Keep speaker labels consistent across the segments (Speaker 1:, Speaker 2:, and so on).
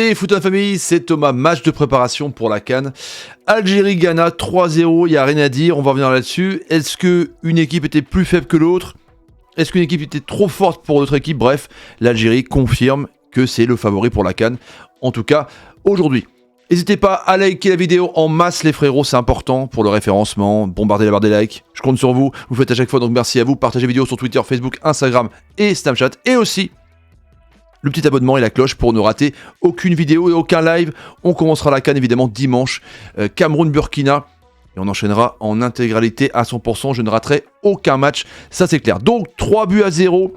Speaker 1: Et foot en famille, c'est Thomas, match de préparation pour la CAN. Algérie-Ghana 3-0, il n'y a rien à dire, on va revenir là-dessus. Est-ce qu'une équipe était plus faible que l'autre? Est-ce qu'une équipe était trop forte pour l'autre équipe? Bref, l'Algérie confirme que c'est le favori pour la CAN, en tout cas aujourd'hui. N'hésitez pas à liker la vidéo en masse les frérots, c'est important pour le référencement, bombardez la barre des likes, je compte sur vous, vous faites à chaque fois, donc merci à vous, partagez la vidéo sur Twitter, Facebook, Instagram et Snapchat, et aussi le petit abonnement et la cloche pour ne rater aucune vidéo et aucun live. On commencera la CAN évidemment dimanche, Cameroun-Burkina, et on enchaînera en intégralité à 100%, je ne raterai aucun match, ça c'est clair. Donc 3-0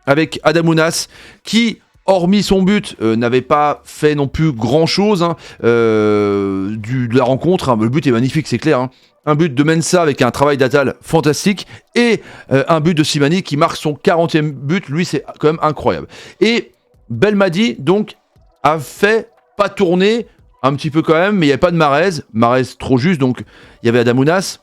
Speaker 1: avec Adamounas qui, hormis son but, n'avait pas fait non plus grand chose de la rencontre. Le but est magnifique, c'est clair. Un but de Mensa avec un travail d'Atal fantastique et un but de Slimani qui marque son 40e but. Lui, c'est quand même incroyable. Et Belmadi, donc, a fait pas tourner un petit peu quand même, mais il n'y avait pas de Mahrez. Mahrez trop juste, donc il y avait Adamounas.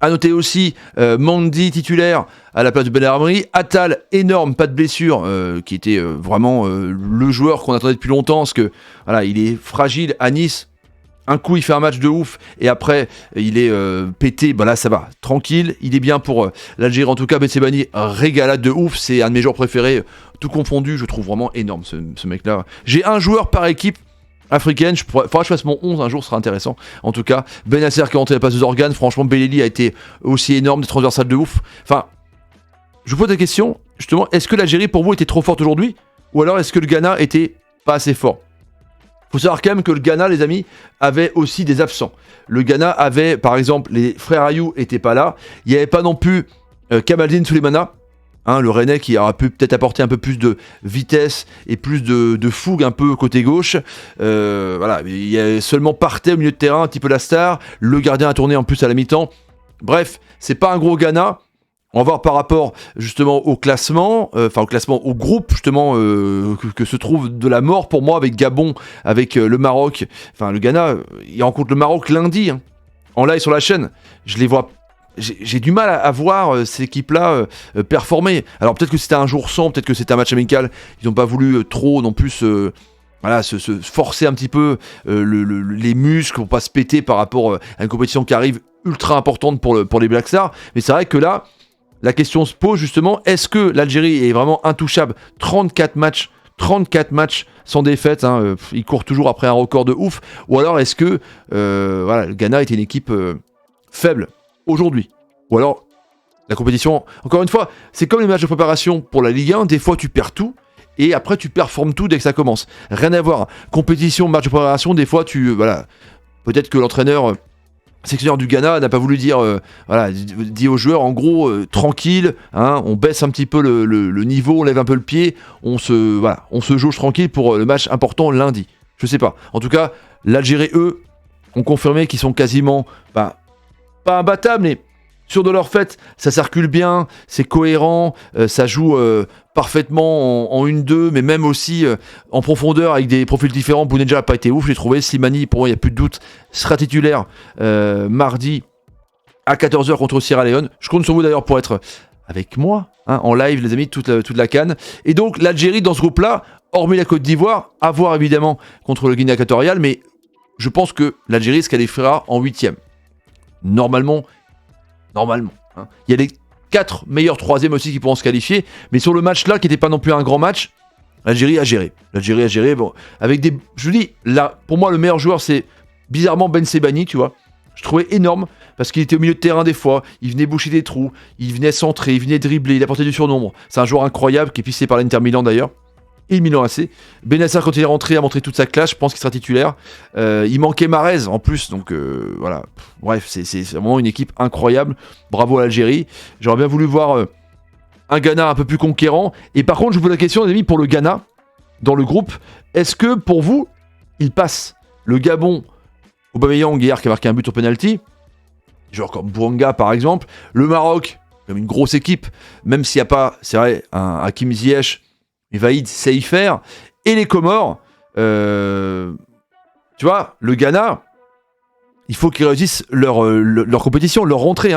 Speaker 1: A noter aussi Mandy titulaire à la place de Belhamri, Atal énorme, pas de blessure, qui était vraiment le joueur qu'on attendait depuis longtemps, parce que voilà, il est fragile à Nice. Un coup il fait un match de ouf et après il est pété, bah là ça va, tranquille, il est bien pour l'Algérie en tout cas. Betsebani, régalade de ouf, c'est un de mes joueurs préférés, tout confondu, je trouve vraiment énorme ce mec là. J'ai un joueur par équipe africaine, faudra que je fasse mon 11 un jour, ce sera intéressant. En tout cas, Benasser qui est rentré à la place de Zorgan, franchement Beleli a été aussi énorme, des transversales de ouf. Enfin, je vous pose la question, justement, est-ce que l'Algérie pour vous était trop forte aujourd'hui? Ou alors est-ce que le Ghana était pas assez fort? Faut savoir quand même que le Ghana, les amis, avait aussi des absents. Le Ghana avait, par exemple, les frères Ayou n'étaient pas là. Il n'y avait pas non plus Kamaldeen Souleymana, le Rennais qui aura pu peut-être apporter un peu plus de vitesse et plus de fougue un peu côté gauche. Voilà, il y a seulement Partey au milieu de terrain, un petit peu la star. Le gardien a tourné en plus à la mi-temps. Bref, c'est pas un gros Ghana. On va voir par rapport justement au classement, au groupe justement que se trouve de la mort pour moi avec Gabon, avec le Maroc. Enfin, le Ghana, il rencontre le Maroc lundi, en live sur la chaîne. Je les vois. J'ai du mal à voir ces équipes-là performer. Alors peut-être que c'était un jour sans, peut-être que c'était un match amical. Ils n'ont pas voulu trop non plus se forcer un petit peu les muscles pour pas se péter par rapport à une compétition qui arrive ultra importante pour les Black Stars. Mais c'est vrai que là, la question se pose justement, est-ce que l'Algérie est vraiment intouchable? 34 matchs sans défaite, ils courent toujours après un record de ouf. Ou alors est-ce que le Ghana était une équipe faible aujourd'hui? Ou alors la compétition, encore une fois, c'est comme les matchs de préparation pour la Ligue 1, des fois tu perds tout et après tu performes tout dès que ça commence. Rien à voir. Compétition, match de préparation, des fois peut-être que l'entraîneur sélectionneur du Ghana n'a pas voulu dire, dit aux joueurs en gros, tranquille, on baisse un petit peu le niveau, on lève un peu le pied, on se jauge tranquille pour le match important lundi. Je sais pas. En tout cas, l'Algérie, eux, ont confirmé qu'ils sont quasiment, pas imbattables, mais sûrs de leur fait, ça circule bien, c'est cohérent, ça joue parfaitement en 1-2, mais même aussi en profondeur avec des profils différents. Bounedjah n'a pas été ouf, j'ai trouvé. Slimani, pour moi, il n'y a plus de doute, sera titulaire mardi à 14h contre Sierra Leone. Je compte sur vous d'ailleurs pour être avec moi en live, les amis, toute la CAN. Et donc, l'Algérie, dans ce groupe-là, hormis la Côte d'Ivoire, à voir évidemment contre le Guinée équatoriale, mais je pense que l'Algérie se qualifiera en 8e. Normalement. Il y a les 4 meilleurs 3e aussi qui pourront se qualifier, mais sur le match là qui n'était pas non plus un grand match, l'Algérie a géré. Bon, avec des, je vous dis, là pour moi le meilleur joueur c'est bizarrement Betsebani, tu vois. Je trouvais énorme parce qu'il était au milieu de terrain des fois, il venait boucher des trous, il venait centrer, il venait dribbler, il apportait du surnombre. C'est un joueur incroyable qui est pissé par l'Inter Milan d'ailleurs. Et le Milan AC. Benasser, quand il est rentré, a montré toute sa classe. Je pense qu'il sera titulaire. Il manquait Mahrez en plus. Donc voilà. Bref, c'est vraiment une équipe incroyable. Bravo à l'Algérie. J'aurais bien voulu voir un Ghana un peu plus conquérant. Et par contre, je vous pose la question, les amis, pour le Ghana, dans le groupe, est-ce que pour vous, il passe? Le Gabon, Aubameyang hier qui a marqué un but au penalty. Genre comme Bouanga par exemple. Le Maroc, comme une grosse équipe. Même s'il n'y a pas, c'est vrai, un Hakim Ziyech. Vaïd sait y faire. Et les Comores, tu vois, le Ghana, il faut qu'ils réussissent leur compétition, leur rentrée.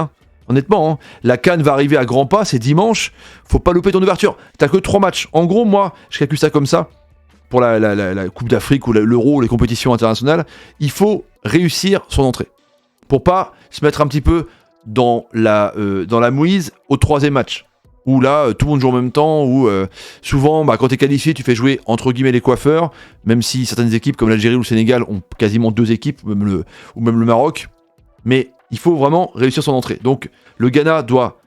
Speaker 1: Honnêtement, la CAN va arriver à grands pas, c'est dimanche. Faut pas louper ton ouverture. T'as que 3 matchs. En gros, moi, je calcule ça comme ça. pour la Coupe d'Afrique ou l'Euro, les compétitions internationales, il faut réussir son entrée. Pour pas se mettre un petit peu dans la mouise au 3e match. Où là, tout le monde joue en même temps, où souvent, quand t'es qualifié, tu fais jouer entre guillemets les coiffeurs, même si certaines équipes comme l'Algérie ou le Sénégal ont quasiment 2 équipes, ou même le Maroc. Mais il faut vraiment réussir son entrée. Donc le Ghana doit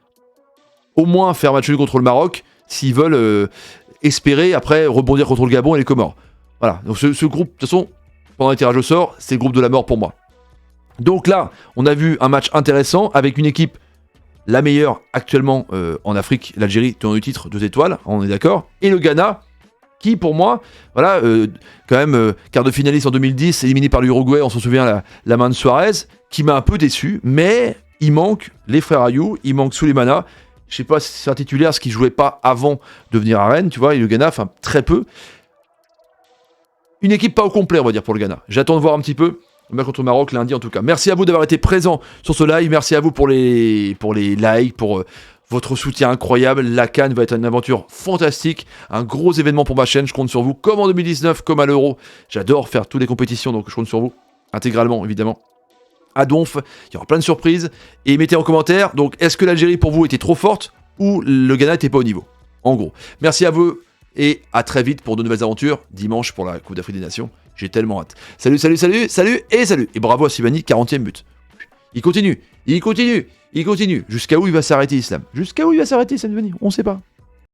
Speaker 1: au moins faire match nul contre le Maroc, s'ils veulent espérer après rebondir contre le Gabon et les Comores. Voilà, donc ce groupe, de toute façon, pendant les tirages au sort, c'est le groupe de la mort pour moi. Donc là, on a vu un match intéressant avec une équipe la meilleure actuellement en Afrique, l'Algérie, tenant du titre 2 étoiles, on est d'accord, et le Ghana, qui pour moi, voilà, quand même, quart de finaliste en 2010, éliminé par l'Uruguay, on s'en souvient, la main de Suarez, qui m'a un peu déçu, mais il manque les frères Ayou, il manque Souleymana. Je sais pas si c'est un titulaire, ce qui jouait pas avant de venir à Rennes, tu vois, et le Ghana, enfin très peu. Une équipe pas au complet, on va dire, pour le Ghana. J'attends de voir un petit peu, le match contre le Maroc lundi en tout cas. Merci à vous d'avoir été présents sur ce live, merci à vous pour les likes, pour votre soutien incroyable. La CAN va être une aventure fantastique, un gros événement pour ma chaîne, je compte sur vous, comme en 2019, comme à l'Euro. J'adore faire toutes les compétitions, donc je compte sur vous, intégralement évidemment. À Donf, il y aura plein de surprises, et mettez en commentaire, donc est-ce que l'Algérie pour vous était trop forte, ou le Ghana n'était pas au niveau, en gros. Merci à vous, et à très vite pour de nouvelles aventures, dimanche pour la Coupe d'Afrique des Nations, j'ai tellement hâte. Salut, salut, salut, salut, et bravo à Slimani, 40e but. Il continue, jusqu'à où il va s'arrêter Islam, Slimani, on sait pas.